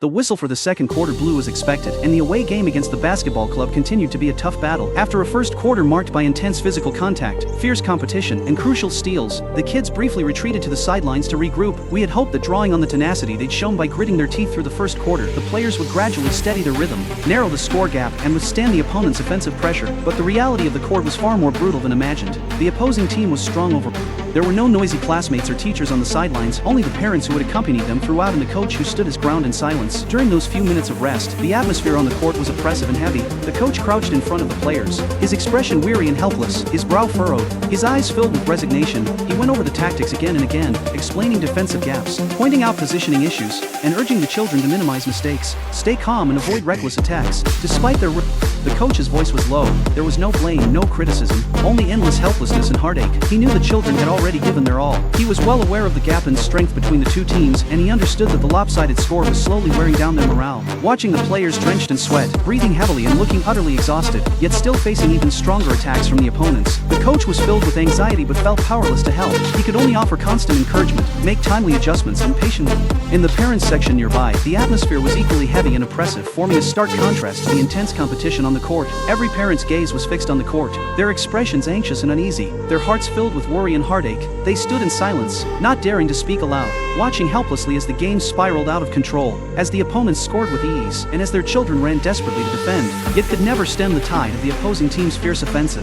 The whistle for the second quarter blew as expected, and the away game against the basketball club continued to be a tough battle. After a first quarter marked by intense physical contact, fierce competition, and crucial steals, the kids briefly retreated to the sidelines to regroup. We had hoped that drawing on the tenacity they'd shown by gritting their teeth through the first quarter, the players would gradually steady their rhythm, narrow the score gap, and withstand the opponent's offensive pressure. But the reality of the court was far more brutal than imagined. The opposing team was strong over. There were no noisy classmates or teachers on the sidelines, only the parents who had accompanied them throughout and the coach who stood his ground in silence. During those few minutes of rest, the atmosphere on the court was oppressive and heavy. The coach crouched in front of the players, his expression weary and helpless, his brow furrowed, his eyes filled with resignation. He went over the tactics again and again, explaining defensive gaps, pointing out positioning issues, and urging the children to minimize mistakes, stay calm and avoid reckless attacks. Despite the coach's voice was low, there was no blame, no criticism, only endless helplessness and heartache. He knew the children had already given their all. He was well aware of the gap in strength between the two teams, and he understood that the lopsided score was slowly wearing down their morale. Watching the players drenched in sweat, breathing heavily and looking utterly exhausted, yet still facing even stronger attacks from the opponents, the coach was filled with anxiety but felt powerless to help. He could only offer constant encouragement, make timely adjustments, and patiently. In the parents section nearby, the atmosphere was equally heavy and oppressive, forming a stark contrast to the intense competition on the court. Every parent's gaze was fixed on the court, their expressions anxious and uneasy, their hearts filled with worry and heartache. They stood in silence, not daring to speak aloud, watching helplessly as the game spiraled out of control, as the opponents scored with ease, and as their children ran desperately to defend, yet could never stem the tide of the opposing team's fierce offensive.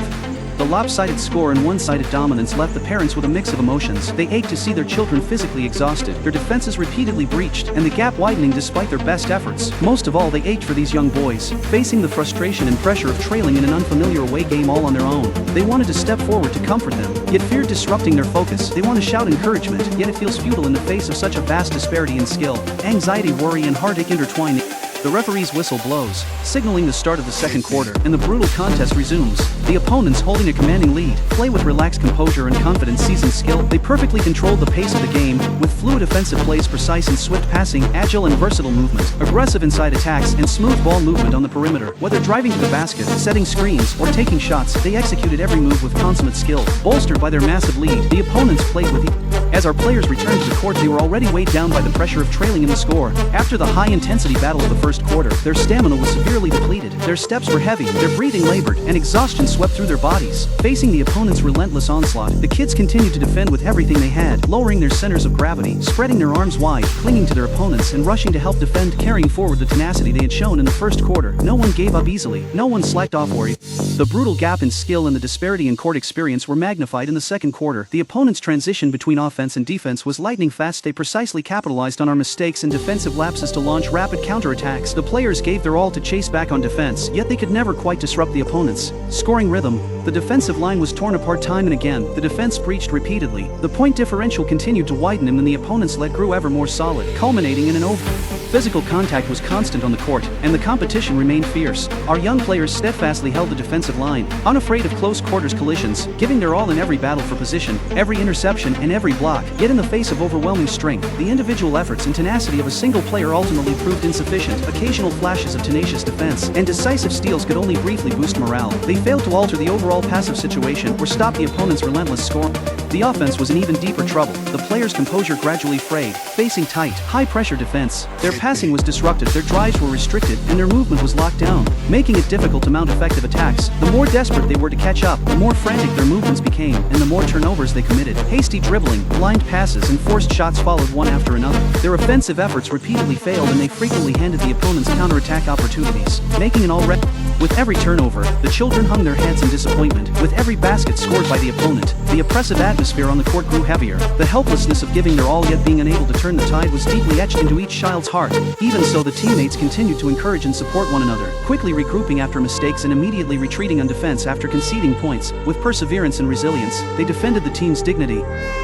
The lopsided score and one-sided dominance left the parents with a mix of emotions. They ached to see their children physically exhausted, their defenses repeatedly breached, and the gap widening despite their best efforts. Most of all, they ached for these young boys, facing the frustration and pressure of trailing in an unfamiliar away game all on their own. They wanted to step forward to comfort them, yet feared disrupting their focus. They want to shout encouragement, yet it feels futile in the face of such a vast disparity in skill. Anxiety, worry, and heartache intertwine. The referee's whistle blows, signaling the start of the second quarter, and the brutal contest resumes. The opponents, holding a commanding lead, play with relaxed composure and confident seasoned skill. They perfectly control the pace of the game, with fluid offensive plays, precise and swift passing, agile and versatile movement, aggressive inside attacks, and smooth ball movement on the perimeter. Whether driving to the basket, setting screens, or taking shots, they executed every move with consummate skill. Bolstered by their massive lead, the opponents played with As our players returned to the court, they were already weighed down by the pressure of trailing in the score. After the high-intensity battle of the first quarter, their stamina was severely depleted. Their steps were heavy, their breathing labored, and exhaustion swept through their bodies. Facing the opponent's relentless onslaught, the kids continued to defend with everything they had, lowering their centers of gravity, spreading their arms wide, clinging to their opponents, and rushing to help defend, carrying forward the tenacity they had shown in the first quarter. No one gave up easily, no one slacked off or the brutal gap in skill and the disparity in court experience were magnified in the second quarter. The opponent's transition between offense and defense was lightning fast. They precisely capitalized on our mistakes and defensive lapses to launch rapid counterattacks. The players gave their all to chase back on defense, yet they could never quite disrupt the opponent's scoring rhythm. The defensive line was torn apart time and again, the defense breached repeatedly, the point differential continued to widen and the opponent's lead grew ever more solid, culminating in an over. Physical contact was constant on the court, and the competition remained fierce. Our young players steadfastly held the defensive line, unafraid of close quarters collisions, giving their all in every battle for position, every interception, and every block. Yet in the face of overwhelming strength, the individual efforts and tenacity of a single player ultimately proved insufficient. Occasional flashes of tenacious defense and decisive steals could only briefly boost morale. They failed to alter the overall passive situation or stop the opponent's relentless score. The offense was in even deeper trouble. The players' composure gradually frayed, facing tight, high-pressure defense. Their passing was disrupted, their drives were restricted, and their movement was locked down, making it difficult to mount effective attacks. The more desperate they were to catch up, the more frantic their movements became, and the more turnovers they committed. Hasty dribbling, blind passes, and forced shots followed one after another. Their offensive efforts repeatedly failed, and they frequently handed the opponents counterattack opportunities, making an already. With every turnover, the children hung their heads in disappointment. With every basket scored by the opponent, the oppressive atmosphere on the court grew heavier. The helplessness of giving their all yet being unable to turn the tide was deeply etched into each child's heart. Even so, the teammates continued to encourage and support one another, quickly regrouping after mistakes and immediately retreating on defense after conceding points. With perseverance and resilience, they defended the team's dignity.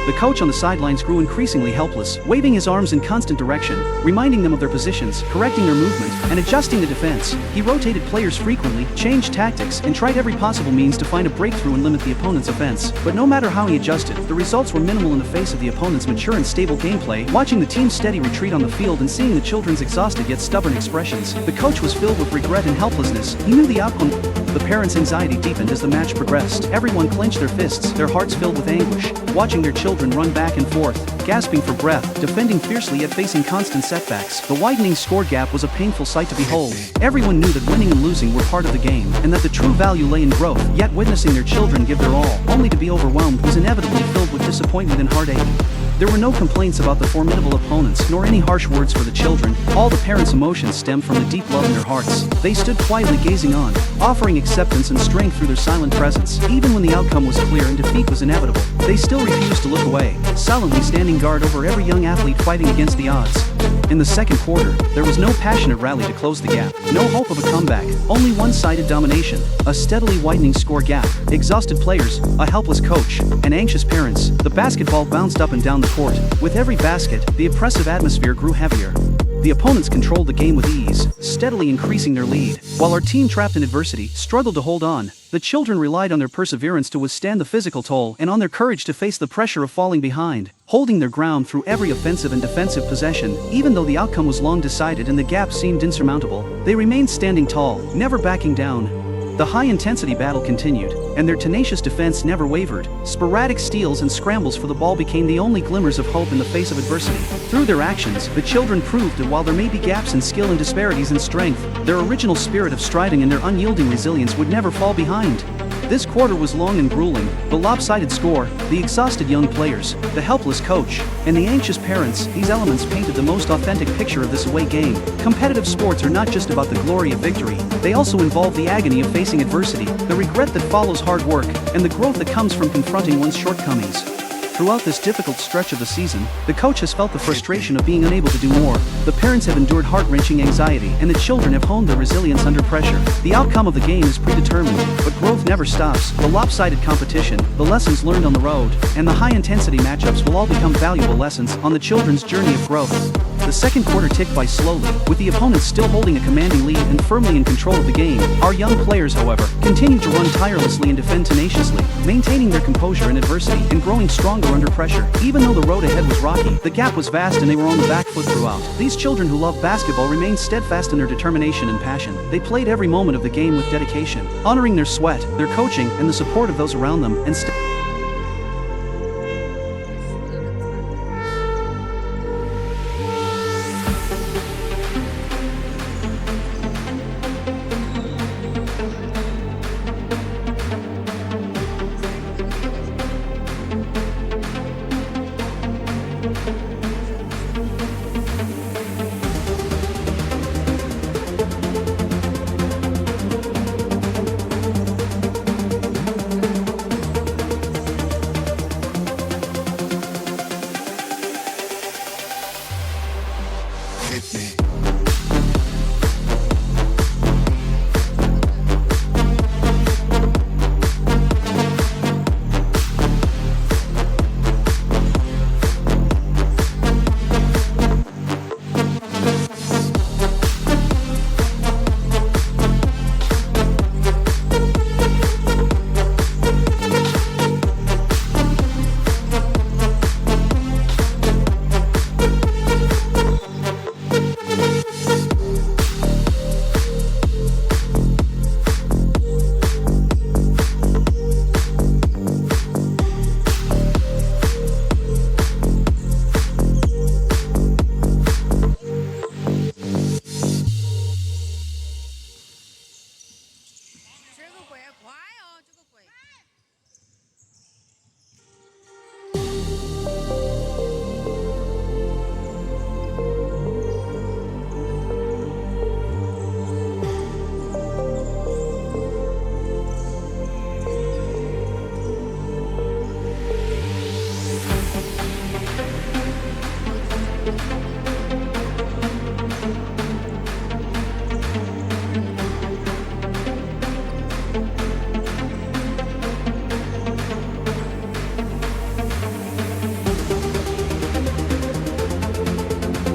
The coach on the sidelines grew increasingly helpless, waving his arms in constant direction, reminding them of their positions, correcting their movement, and adjusting the defense. He rotated players frequently, changed tactics, and tried every possible means to find a breakthrough and limit the opponent's offense. But no matter how he adjusted, the results were minimal in the face of the opponent's mature and stable gameplay. Watching the team's steady retreat on the field and seeing the children's exhausted yet stubborn expressions, the coach was filled with regret and helplessness. He knew the outcome. The parents' anxiety deepened as the match progressed. Everyone clenched their fists, their hearts filled with anguish, watching their children run back and forth, gasping for breath, defending fiercely yet facing constant setbacks. The widening score gap was a painful sight to behold. Everyone knew that winning and losing were part of the game, and that the true value lay in growth, yet witnessing their children give their all, only to be overwhelmed, was inevitably filled with disappointment and heartache. There were no complaints about the formidable opponents, nor any harsh words for the children. All the parents' emotions stemmed from the deep love in their hearts. They stood quietly gazing on, offering acceptance and strength through their silent presence. Even when the outcome was clear and defeat was inevitable, they still refused to look away, silently standing guard over every young athlete fighting against the odds. In the second quarter, there was no passionate rally to close the gap, no hope of a comeback, only one-sided domination, a steadily widening score gap, exhausted players, a helpless coach, and anxious parents. The basketball bounced up and down the court. With every basket, the oppressive atmosphere grew heavier. The opponents controlled the game with ease, steadily increasing their lead, while our team, trapped in adversity, struggled to hold on. The children relied on their perseverance to withstand the physical toll and on their courage to face the pressure of falling behind, holding their ground through every offensive and defensive possession. Even though the outcome was long decided and the gap seemed insurmountable, they remained standing tall, never backing down. The high-intensity battle continued, and their tenacious defense never wavered. Sporadic steals and scrambles for the ball became the only glimmers of hope in the face of adversity. Through their actions, the children proved that while there may be gaps in skill and disparities in strength, their original spirit of striving and their unyielding resilience would never fall behind. This quarter was long and grueling. The lopsided score, the exhausted young players, the helpless coach, and the anxious parents, these elements painted the most authentic picture of this away game. Competitive sports are not just about the glory of victory, they also involve the agony of facing adversity, the regret that follows hard work, and the growth that comes from confronting one's shortcomings. Throughout this difficult stretch of the season, the coach has felt the frustration of being unable to do more. The parents have endured heart-wrenching anxiety, and the children have honed their resilience under pressure. The outcome of the game is predetermined, but growth never stops. The lopsided competition, the lessons learned on the road, and the high-intensity matchups will all become valuable lessons on the children's journey of growth. The second quarter ticked by slowly, with the opponents still holding a commanding lead and firmly in control of the game. Our young players, however, continued to run tirelessly and defend tenaciously, maintaining their composure in adversity and growing stronger under pressure. Even though the road ahead was rocky, the gap was vast and they were on the back foot throughout. These children who love basketball remained steadfast in their determination and passion. They played every moment of the game with dedication, honoring their sweat, their coaching, and the support of those around them, and